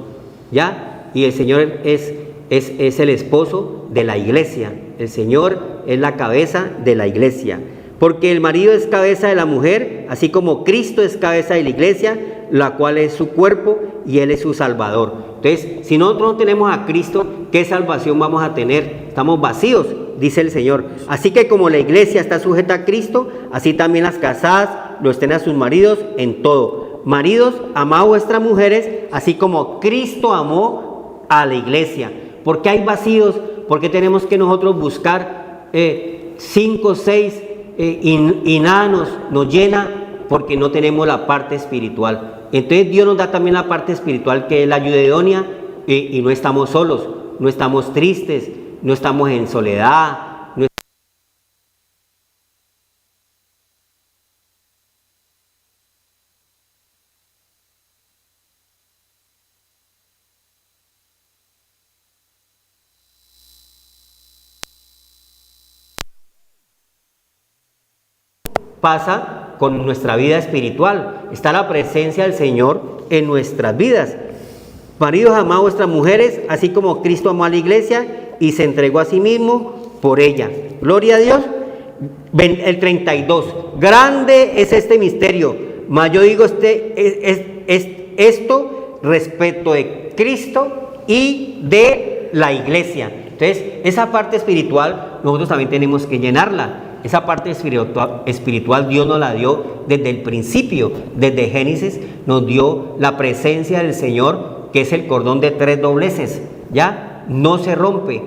¿ya? Y el Señor es el esposo de la iglesia. El Señor es la cabeza de la iglesia. Porque el marido es cabeza de la mujer, así como Cristo es cabeza de la iglesia, la cual es su cuerpo y Él es su Salvador. Entonces, si nosotros no tenemos a Cristo, ¿qué salvación vamos a tener? Estamos vacíos, dice el Señor. Así que como la iglesia está sujeta a Cristo, así también las casadas lo estén a sus maridos en todo. Maridos, amad a vuestras mujeres, así como Cristo amó a la iglesia. ¿Por qué hay vacíos? ¿Por qué tenemos que nosotros buscar 5, 6 y nada nos llena? Porque no tenemos la parte espiritual. Entonces Dios nos da también la parte espiritual, que es la ayuda idónea, y no estamos solos, no estamos tristes, no estamos en soledad. Pasa con nuestra vida espiritual. Está la presencia del Señor en nuestras vidas. Maridos, amad a vuestras mujeres, así como Cristo amó a la iglesia y se entregó a sí mismo por ella. Gloria a Dios. El 32. Grande es este misterio, mas yo digo esto respecto de Cristo y de la iglesia. Entonces, esa parte espiritual nosotros también tenemos que llenarla. Esa parte espiritual Dios nos la dio desde el principio, desde Génesis nos dio la presencia del Señor, que es el cordón de 3 dobleces, ¿ya? No se rompe,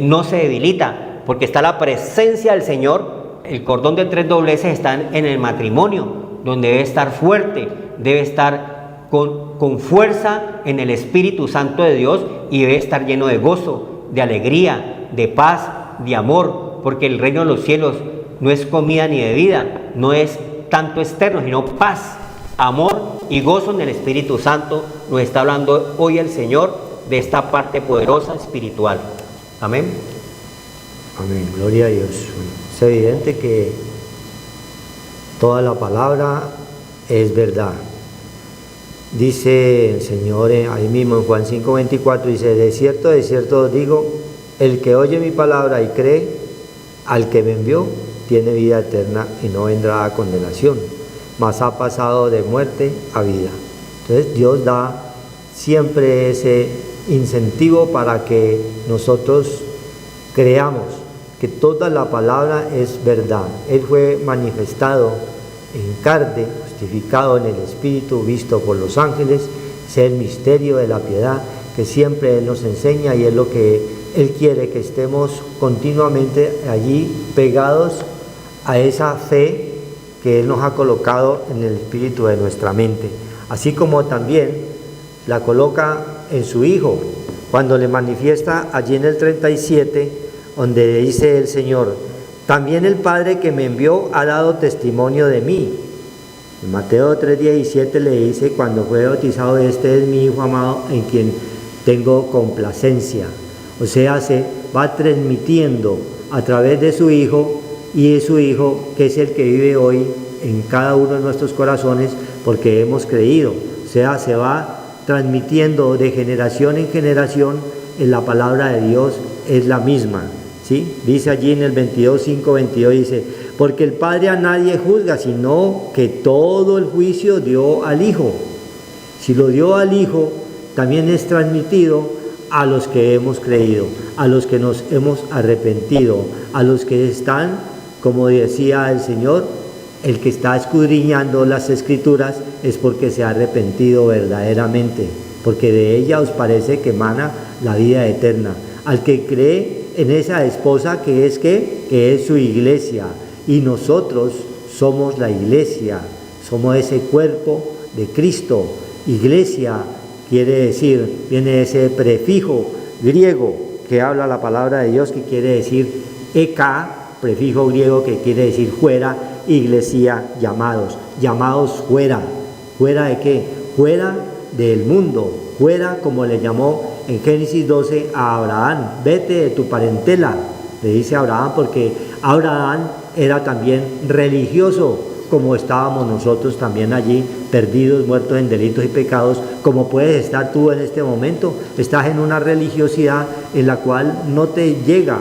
no se debilita, porque está la presencia del Señor. El cordón de 3 dobleces está en el matrimonio, donde debe estar fuerte, debe estar con fuerza en el Espíritu Santo de Dios y debe estar lleno de gozo, de alegría, de paz, de amor, porque el reino de los cielos no es comida ni bebida, no es tanto externo, sino paz, amor y gozo en el Espíritu Santo. Nos está hablando hoy el Señor de esta parte poderosa espiritual. Amén. Amén, gloria a Dios. Es evidente que toda la palabra es verdad. Dice el Señor ahí mismo en Juan 5:24, dice: de cierto os digo, el que oye mi palabra y cree al que me envió, tiene vida eterna y no vendrá a condenación, mas ha pasado de muerte a vida. Entonces Dios da siempre ese incentivo para que nosotros creamos que toda la palabra es verdad. Él fue manifestado en carne, justificado en el Espíritu, visto por los ángeles. Es el misterio de la piedad que siempre Él nos enseña, y es lo que Él quiere, que estemos continuamente allí pegados a esa fe que Él nos ha colocado en el espíritu de nuestra mente, así como también la coloca en su Hijo, cuando le manifiesta allí en el 37, donde dice el Señor: también el Padre que me envió ha dado testimonio de mí. En Mateo 3:17 le dice: cuando fue bautizado, este es mi Hijo amado en quien tengo complacencia. O sea, se va transmitiendo a través de su Hijo, y es su Hijo que es el que vive hoy en cada uno de nuestros corazones, porque hemos creído. O sea, se va transmitiendo de generación en generación. En la palabra de Dios es la misma, ¿sí? Dice allí en el 22:5-22, dice: porque el Padre a nadie juzga, sino que todo el juicio dio al Hijo. Si lo dio al Hijo, también es transmitido a los que hemos creído, a los que nos hemos arrepentido, a los que están, como decía el Señor, el que está escudriñando las Escrituras es porque se ha arrepentido verdaderamente, porque de ella os parece que emana la vida eterna. Al que cree en esa esposa que es su iglesia, y nosotros somos la iglesia, somos ese cuerpo de Cristo. Iglesia quiere decir, viene ese prefijo griego que habla la palabra de Dios, que quiere decir eka, prefijo griego que quiere decir fuera, iglesia, llamados fuera. ¿Fuera de qué? Fuera del mundo, fuera, como le llamó en Génesis 12 a Abraham: vete de tu parentela, le dice a Abraham, porque Abraham era también religioso, como estábamos nosotros también allí, perdidos, muertos en delitos y pecados, como puedes estar tú en este momento. Estás en una religiosidad en la cual no te llega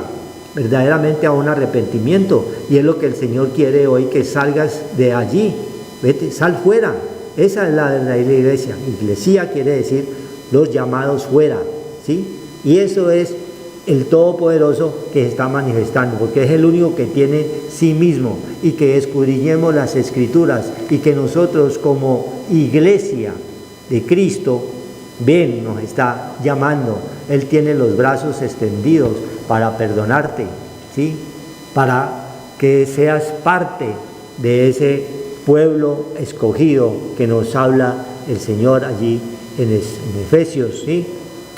verdaderamente a un arrepentimiento, y es lo que el Señor quiere hoy, que salgas de allí. Vete, sal fuera. Esa es la verdadera iglesia. Iglesia quiere decir los llamados fuera, ¿sí? Y eso es el Todopoderoso que se está manifestando, porque es el único que tiene sí mismo, y que escudriñemos las Escrituras, y que nosotros como iglesia de Cristo, ven, nos está llamando. Él tiene los brazos extendidos para perdonarte, ¿sí? Para que seas parte de ese pueblo escogido que nos habla el Señor allí en Efesios, ¿sí?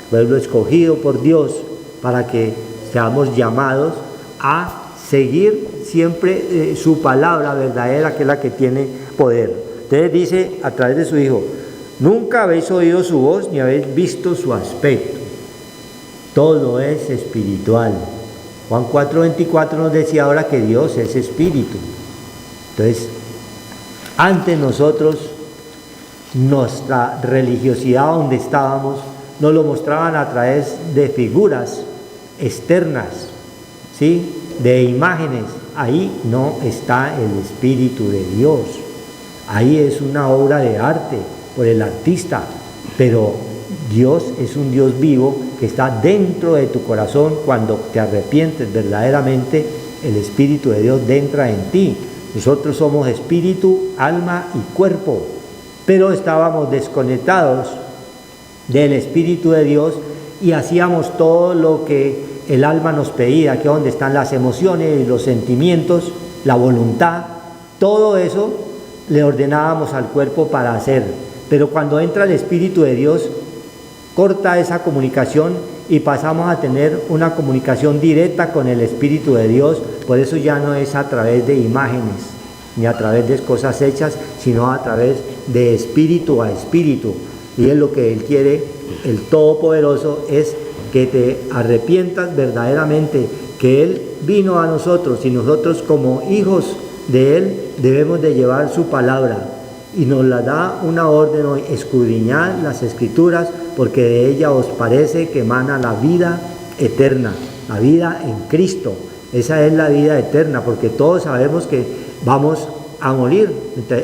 Pueblo escogido por Dios, para que seamos llamados a seguir siempre su palabra verdadera, que es la que tiene poder. Entonces dice a través de su Hijo: nunca habéis oído su voz ni habéis visto su aspecto. Todo es espiritual. Juan 4:24 nos decía ahora que Dios es espíritu. Entonces, antes nosotros, nuestra religiosidad donde estábamos, nos lo mostraban a través de figuras externas, ¿sí? De imágenes. Ahí no está el Espíritu de Dios. Ahí es una obra de arte, por el artista, pero Dios es un Dios vivo que está dentro de tu corazón. Cuando te arrepientes verdaderamente, el Espíritu de Dios entra en ti. Nosotros somos espíritu, alma y cuerpo, pero estábamos desconectados del Espíritu de Dios y hacíamos todo lo que el alma nos pedía, que es donde están las emociones y los sentimientos, la voluntad, todo eso le ordenábamos al cuerpo para hacer. Pero cuando entra el Espíritu de Dios, corta esa comunicación y pasamos a tener una comunicación directa con el Espíritu de Dios. Por eso ya no es a través de imágenes ni a través de cosas hechas, sino a través de espíritu a espíritu. Y es lo que Él quiere, el Todopoderoso, es que te arrepientas verdaderamente, que Él vino a nosotros y nosotros como hijos de Él debemos de llevar su palabra. Y nos la da una orden hoy: escudriñad las Escrituras, porque de ella os parece que emana la vida eterna, la vida en Cristo. Esa es la vida eterna, porque todos sabemos que vamos a morir,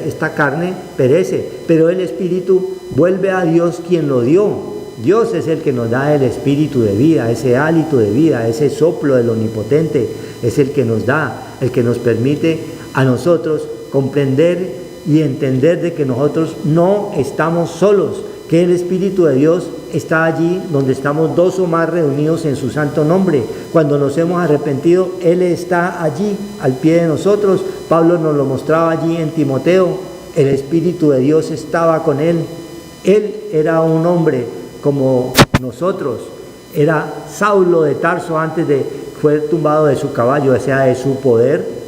esta carne perece, pero el Espíritu vuelve a Dios quien lo dio. Dios es el que nos da el Espíritu de vida, ese hálito de vida, ese soplo del Omnipotente, es el que nos da, el que nos permite a nosotros comprender y entender de que nosotros no estamos solos, que el Espíritu de Dios está allí donde estamos dos o más reunidos en su santo nombre. Cuando nos hemos arrepentido, Él está allí al pie de nosotros. Pablo nos lo mostraba allí en Timoteo. El Espíritu de Dios estaba con él. Él era un hombre como nosotros. Era Saulo de Tarso antes de fue tumbado de su caballo, o sea, de su poder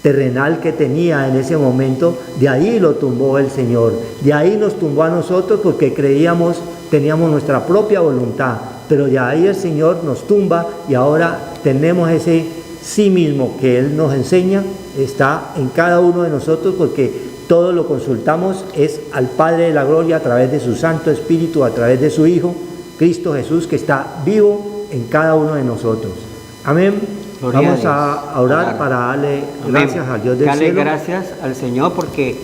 terrenal que tenía en ese momento. De ahí lo tumbó el Señor, de ahí nos tumbó a nosotros porque creíamos, teníamos nuestra propia voluntad, pero de ahí el Señor nos tumba y ahora tenemos ese sí mismo que Él nos enseña, está en cada uno de nosotros, porque todo lo consultamos es al Padre de la Gloria a través de su Santo Espíritu, a través de su Hijo, Cristo Jesús, que está vivo en cada uno de nosotros. Amén. Gloria Vamos a orar para darle gracias al Dios del Dale cielo. gracias al Señor, porque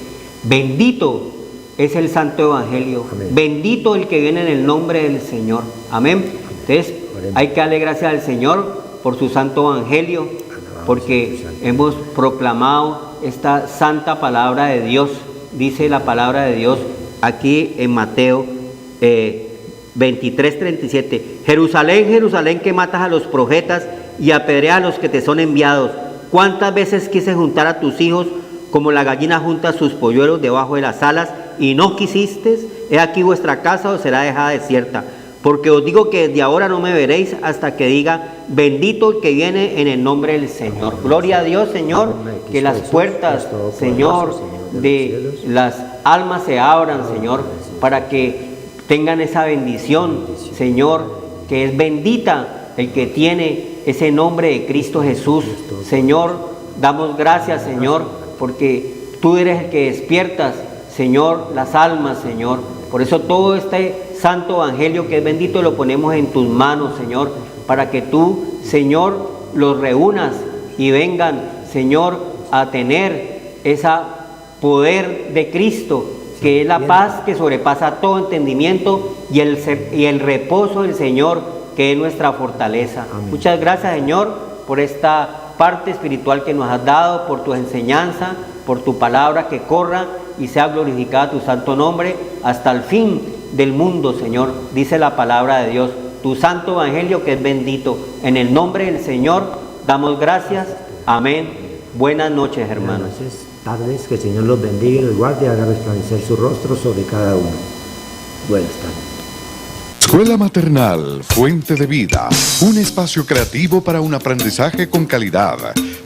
bendito es el Santo Evangelio. Amén. Bendito el que viene en el nombre del Señor. Amén. Entonces hay que darle gracias al Señor por su Santo Evangelio, porque hemos proclamado esta santa palabra de Dios. Dice la palabra de Dios aquí en Mateo 23:37. Jerusalén, Jerusalén, que matas a los profetas y apedreas a los que te son enviados. ¿Cuántas veces quise juntar a tus hijos como la gallina junta sus polluelos debajo de las alas, y no quisiste? He aquí vuestra casa os será dejada desierta. Porque os digo que desde ahora no me veréis hasta que diga: bendito el que viene en el nombre del Señor. Gloria a Dios, Señor, que las puertas, Señor, de las almas se abran, Señor, para que tengan esa bendición, Señor, que es bendita el que tiene ese nombre de Cristo Jesús. Señor, damos gracias, Señor, porque tú eres el que despiertas, Señor, las almas, Señor. Por eso todo este santo evangelio que es bendito lo ponemos en tus manos, Señor, para que tú, Señor, los reúnas y vengan, Señor, a tener ese poder de Cristo, que es la paz que sobrepasa todo entendimiento, y el reposo del Señor, que es nuestra fortaleza. Amén. Muchas gracias, Señor, por esta parte espiritual que nos has dado, por tu enseñanza, por tu palabra, que corra y sea glorificada tu santo nombre hasta el fin del mundo, Señor. Dice la palabra de Dios, tu santo evangelio que es bendito. En el nombre del Señor damos gracias. Amén. Buenas noches, hermanos. Buenas noches, tardes, que el Señor los bendiga y los guarde y haga resplandecer su rostro sobre cada uno. Buenas tardes. Escuela Maternal, Fuente de Vida, un espacio creativo para un aprendizaje con calidad.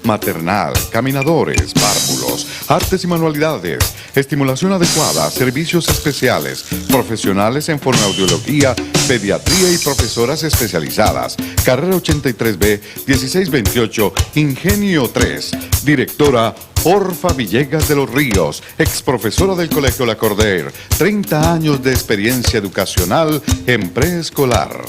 Maternal, caminadores, párvulos, artes y manualidades, estimulación adecuada, servicios especiales, profesionales en fonoaudiología, pediatría y profesoras especializadas. Carrera 83B, 1628, Ingenio 3. Directora Orfa Villegas de los Ríos, exprofesora del Colegio La Corder, 30 años de experiencia educacional en preescolar.